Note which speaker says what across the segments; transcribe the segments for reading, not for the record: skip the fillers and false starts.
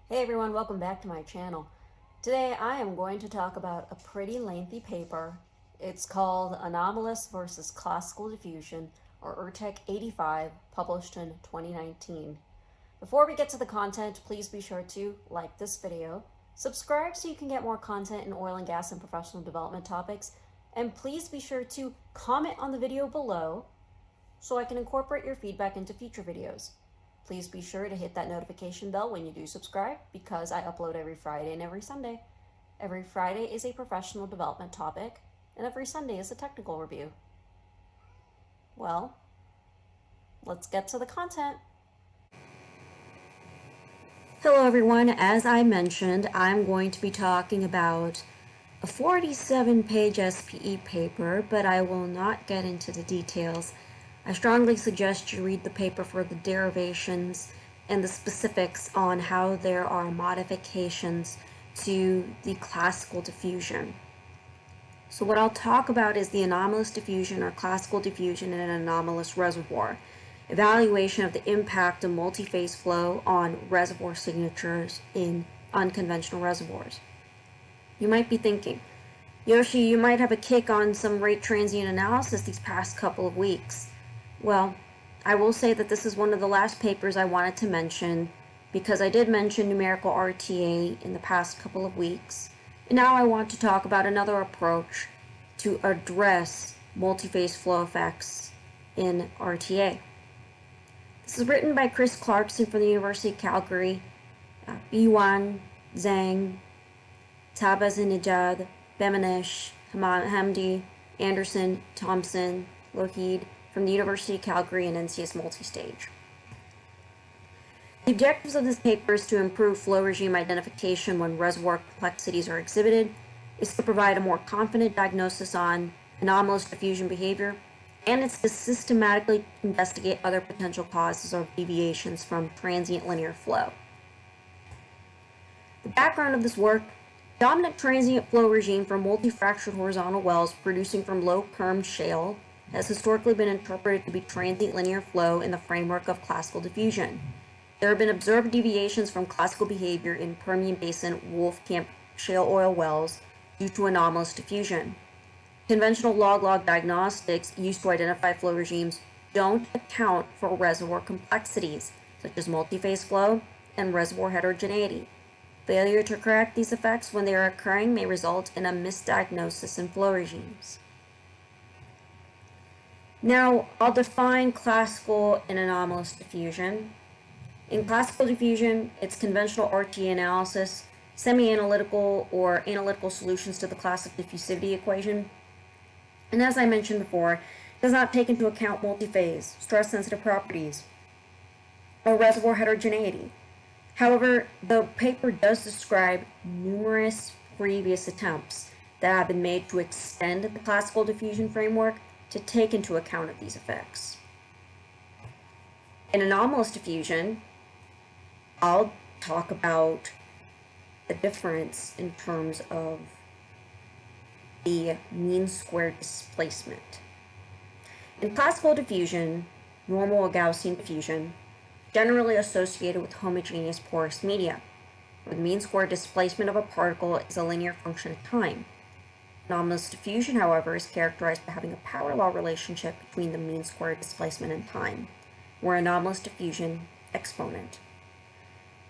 Speaker 1: Hey everyone, welcome back to my channel. Today I am going to talk about a pretty lengthy paper. It's called Anomalous versus Classical Diffusion, or URTEC 85, published in 2019. Before we get to the content, please be sure to like this video, subscribe so you can get more content in oil and gas and professional development topics, and please be sure to comment on the video below so I can incorporate your feedback into future videos. Please be sure to hit that notification bell when you do subscribe, because I upload every Friday and every Sunday. Every Friday is a professional development topic, and every Sunday is a technical review. Well, let's get to the content. Hello everyone, as I mentioned, I'm going to be talking about a 47-page SPE paper, but I will not get into the details. I strongly suggest you read the paper for the derivations and the specifics on how there are modifications to the classical diffusion. So what I'll talk about is the anomalous diffusion or classical diffusion in an anomalous reservoir, evaluation of the impact of multiphase flow on reservoir signatures in unconventional reservoirs. You might be thinking, Yoshi, you might have a kick on some rate transient analysis these past couple of weeks. Well, I will say that this is one of the last papers I wanted to mention because I did mention numerical RTA in the past couple of weeks, and now I want to talk about another approach to address multiphase flow effects in RTA. This is written by Chris Clarkson from the University of Calgary, Biwan, Zhang, Tabazinejad, Bemanish, Hamdi, Anderson, Thompson, Lohid, from the University of Calgary and NCS Multistage. The objectives of this paper is to improve flow regime identification when reservoir complexities are exhibited, is to provide a more confident diagnosis on anomalous diffusion behavior, and it's to systematically investigate other potential causes or deviations from transient linear flow. The background of this work: dominant transient flow regime for multi-fractured horizontal wells producing from low-perm shale has historically been interpreted to be transient linear flow in the framework of classical diffusion. There have been observed deviations from classical behavior in Permian Basin Wolfcamp shale oil wells due to anomalous diffusion. Conventional log-log diagnostics used to identify flow regimes don't account for reservoir complexities, such as multiphase flow and reservoir heterogeneity. Failure to correct these effects when they are occurring may result in a misdiagnosis in flow regimes. Now, I'll define classical and anomalous diffusion. In classical diffusion, it's conventional RTA analysis, semi-analytical or analytical solutions to the classical diffusivity equation. And as I mentioned before, it does not take into account multiphase, stress-sensitive properties, or reservoir heterogeneity. However, the paper does describe numerous previous attempts that have been made to extend the classical diffusion framework to take into account of these effects. In anomalous diffusion, I'll talk about the difference in terms of the mean square displacement. In classical diffusion, normal or Gaussian diffusion, generally associated with homogeneous porous media, where the mean square displacement of a particle is a linear function of time. Anomalous diffusion, however, is characterized by having a power law relationship between the mean square displacement and time, where anomalous diffusion exponent.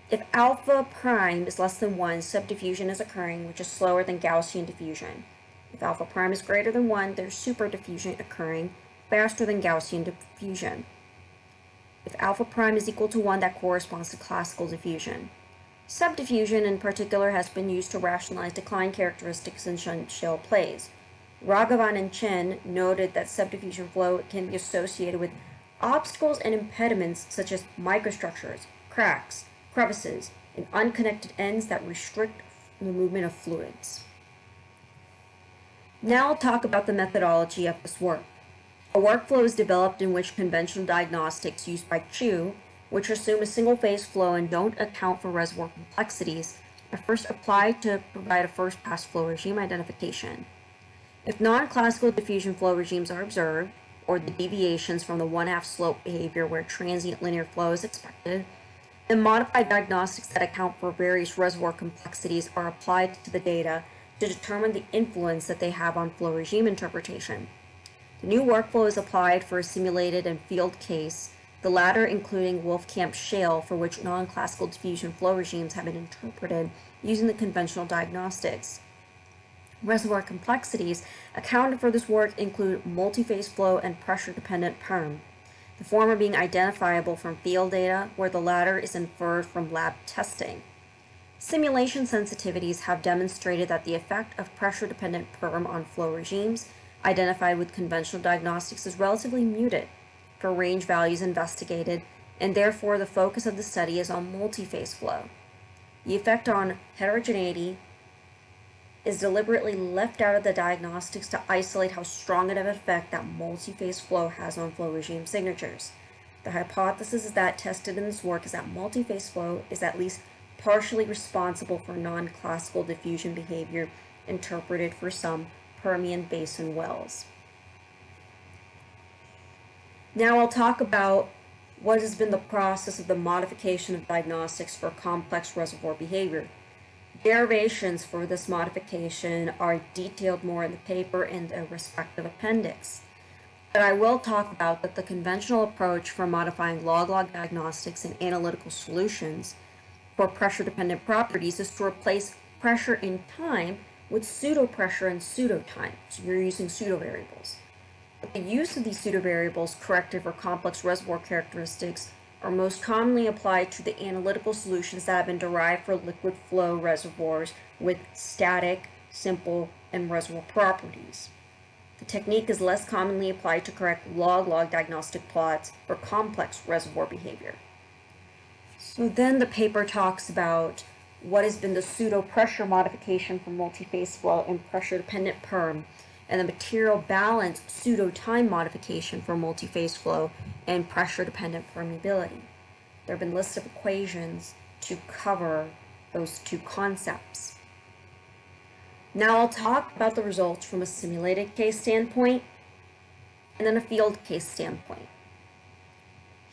Speaker 1: If alpha prime is less than 1, subdiffusion is occurring, which is slower than Gaussian diffusion. If alpha prime is greater than 1, there's superdiffusion occurring, faster than Gaussian diffusion. If alpha prime is equal to 1, that corresponds to classical diffusion. Subdiffusion in particular has been used to rationalize decline characteristics in shale plays. Raghavan and Chen noted that subdiffusion flow can be associated with obstacles and impediments such as microstructures, cracks, crevices, and unconnected ends that restrict the movement of fluids. Now I'll talk about the methodology of this work. A workflow is developed in which conventional diagnostics used by Chu, which assume a single-phase flow and don't account for reservoir complexities, are first applied to provide a first-pass flow regime identification. If non-classical diffusion flow regimes are observed, or the deviations from the one-half slope behavior where transient linear flow is expected, The modified diagnostics that account for various reservoir complexities are applied to the data to determine the influence that they have on flow regime interpretation. The new workflow is applied for a simulated and field case, the latter including Wolfcamp shale, for which non-classical diffusion flow regimes have been interpreted using the conventional diagnostics. Reservoir complexities accounted for this work include multiphase flow and pressure-dependent perm, the former being identifiable from field data, where the latter is inferred from lab testing. Simulation sensitivities have demonstrated that the effect of pressure-dependent perm on flow regimes identified with conventional diagnostics is relatively muted for range values investigated, and therefore the focus of the study is on multiphase flow. The effect on heterogeneity is deliberately left out of the diagnostics to isolate how strong of an effect that multiphase flow has on flow regime signatures. The hypothesis that tested in this work is that multiphase flow is at least partially responsible for non-classical diffusion behavior interpreted for some Permian Basin wells. Now I'll talk about what has been the process of the modification of diagnostics for complex reservoir behavior. Derivations for this modification are detailed more in the paper and a respective appendix. But I will talk about that the conventional approach for modifying log-log diagnostics and analytical solutions for pressure-dependent properties is to replace pressure in time with pseudo-pressure and pseudo-time. So you're using pseudo-variables. But the use of these pseudo-variables corrected for complex reservoir characteristics are most commonly applied to the analytical solutions that have been derived for liquid flow reservoirs with static, simple, and reservoir properties. The technique is less commonly applied to correct log-log diagnostic plots for complex reservoir behavior. So then the paper talks about what has been the pseudo-pressure modification for multiphase flow and pressure-dependent perm, and the material balance pseudo-time modification for multiphase flow and pressure-dependent permeability. There have been lists of equations to cover those two concepts. Now I'll talk about the results from a simulated case standpoint and then a field case standpoint.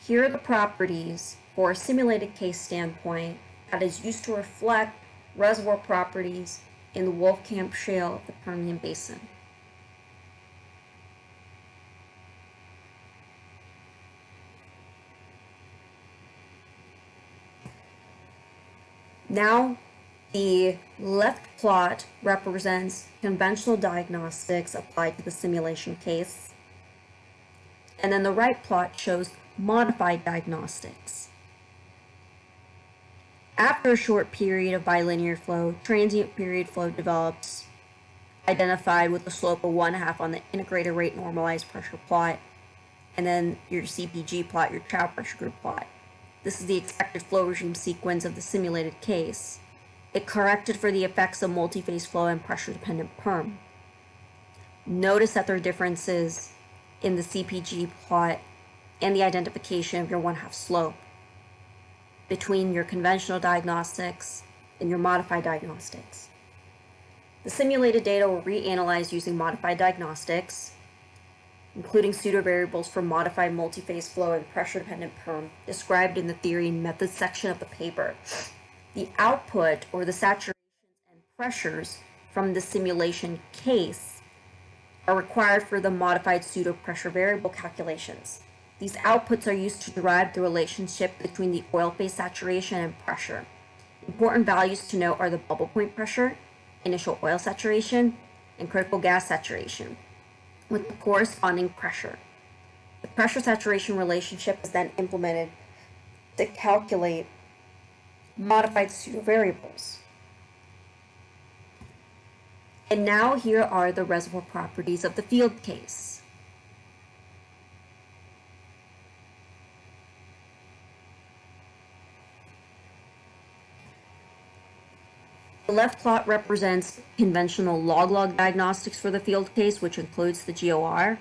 Speaker 1: Here are the properties for a simulated case standpoint that is used to reflect reservoir properties in the Wolfcamp shale of the Permian Basin. Now, the left plot represents conventional diagnostics applied to the simulation case, and then the right plot shows modified diagnostics. After a short period of bilinear flow, transient period flow develops, identified with a slope of 1/2 on the integrated rate normalized pressure plot, and then your CPG plot, your chow pressure group plot. This is the expected flow regime sequence of the simulated case. It corrected for the effects of multiphase flow and pressure-dependent perm. Notice that there are differences in the CPG plot and the identification of your 1/2 slope between your conventional diagnostics and your modified diagnostics. The simulated data were reanalyzed using modified diagnostics, including pseudo-variables for modified multiphase flow and pressure-dependent perm, described in the theory and methods section of the paper. The output, or the saturations and pressures from the simulation case, are required for the modified pseudo-pressure variable calculations. These outputs are used to derive the relationship between the oil phase saturation and pressure. Important values to note are the bubble point pressure, initial oil saturation, and critical gas saturation, with the corresponding pressure. The pressure saturation relationship is then implemented to calculate modified pseudo-variables. And now here are the reservoir properties of the field case. The left plot represents conventional log-log diagnostics for the field case, which includes the GOR.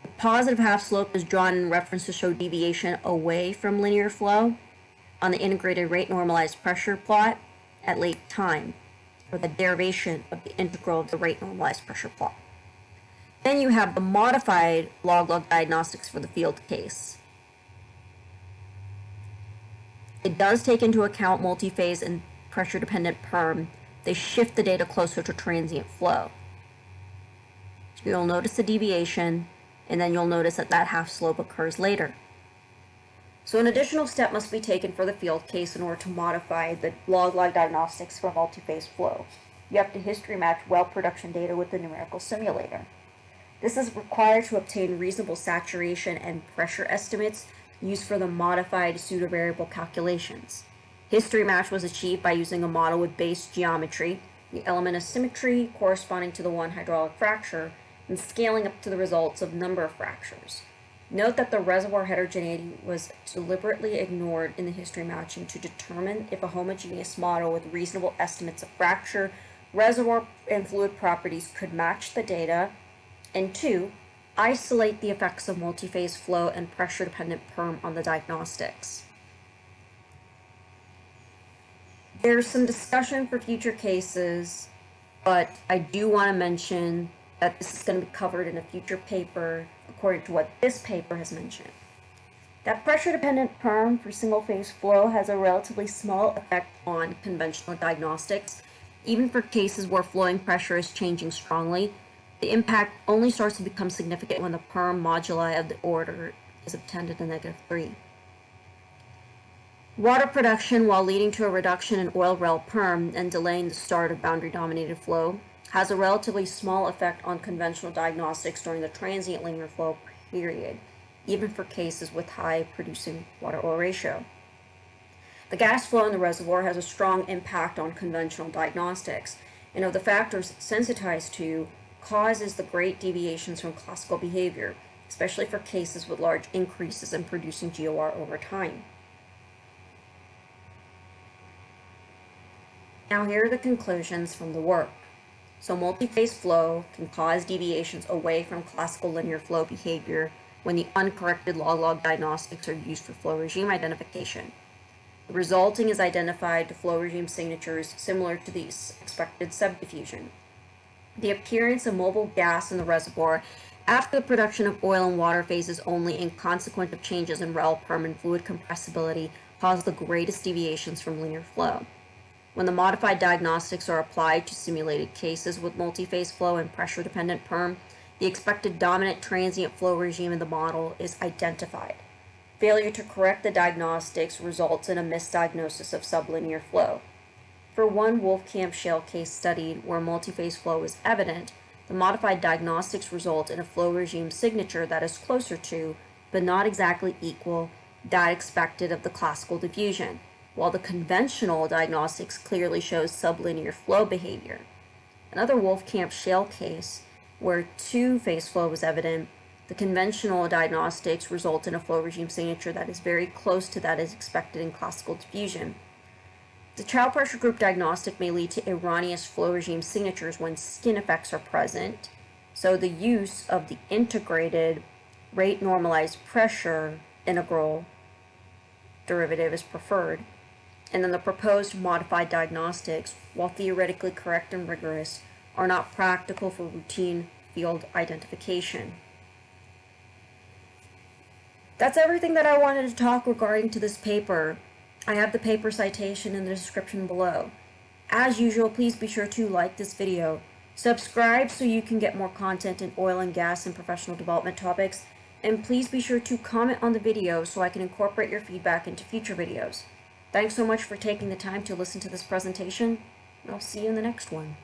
Speaker 1: The positive half slope is drawn in reference to show deviation away from linear flow on the integrated rate normalized pressure plot at late time, or the derivation of the integral of the rate normalized pressure plot. Then you have the modified log-log diagnostics for the field case. It does take into account multiphase and pressure-dependent perm. They shift the data closer to transient flow. So you'll notice the deviation, and then you'll notice that that half slope occurs later. So an additional step must be taken for the field case in order to modify the log-log diagnostics for multiphase flow. You have to history match well production data with the numerical simulator. This is required to obtain reasonable saturation and pressure estimates used for the modified pseudovariable calculations. History match was achieved by using a model with base geometry, the element of symmetry corresponding to the one hydraulic fracture, and scaling up to the results of number of fractures. Note that the reservoir heterogeneity was deliberately ignored in the history matching to determine if a homogeneous model with reasonable estimates of fracture, reservoir, and fluid properties could match the data, and 2, isolate the effects of multiphase flow and pressure-dependent perm on the diagnostics. There's some discussion for future cases, but I do want to mention that this is going to be covered in a future paper according to what this paper has mentioned. That pressure-dependent perm for single-phase flow has a relatively small effect on conventional diagnostics. Even for cases where flowing pressure is changing strongly, the impact only starts to become significant when the perm moduli of the order is of 10 to the -3. Water production, while leading to a reduction in oil rel perm and delaying the start of boundary-dominated flow, has a relatively small effect on conventional diagnostics during the transient linear flow period, even for cases with high producing water-oil ratio. The gas flow in the reservoir has a strong impact on conventional diagnostics, and of the factors sensitized to, causes the great deviations from classical behavior, especially for cases with large increases in producing GOR over time. Now here are the conclusions from the work. So multiphase flow can cause deviations away from classical linear flow behavior when the uncorrected log-log diagnostics are used for flow regime identification. The resulting is identified to flow regime signatures similar to the expected subdiffusion. The appearance of mobile gas in the reservoir after the production of oil and water phases only in consequence of changes in rel perm and fluid compressibility cause the greatest deviations from linear flow. When the modified diagnostics are applied to simulated cases with multiphase flow and pressure-dependent perm, the expected dominant transient flow regime in the model is identified. Failure to correct the diagnostics results in a misdiagnosis of sublinear flow. For one Wolfcamp shale case studied where multiphase flow is evident, the modified diagnostics result in a flow regime signature that is closer to, but not exactly equal, that expected of the classical diffusion, while the conventional diagnostics clearly shows sublinear flow behavior. Another Wolfcamp shale case, where two-phase flow was evident, the conventional diagnostics result in a flow regime signature that is very close to that as expected in classical diffusion. The child pressure group diagnostic may lead to erroneous flow regime signatures when skin effects are present, so the use of the integrated rate normalized pressure integral derivative is preferred. And then the proposed modified diagnostics, while theoretically correct and rigorous, are not practical for routine field identification. That's everything that I wanted to talk regarding to this paper. I have the paper citation in the description below. As usual, please be sure to like this video, subscribe so you can get more content in oil and gas and professional development topics, and please be sure to comment on the video so I can incorporate your feedback into future videos. Thanks so much for taking the time to listen to this presentation, and I'll see you in the next one.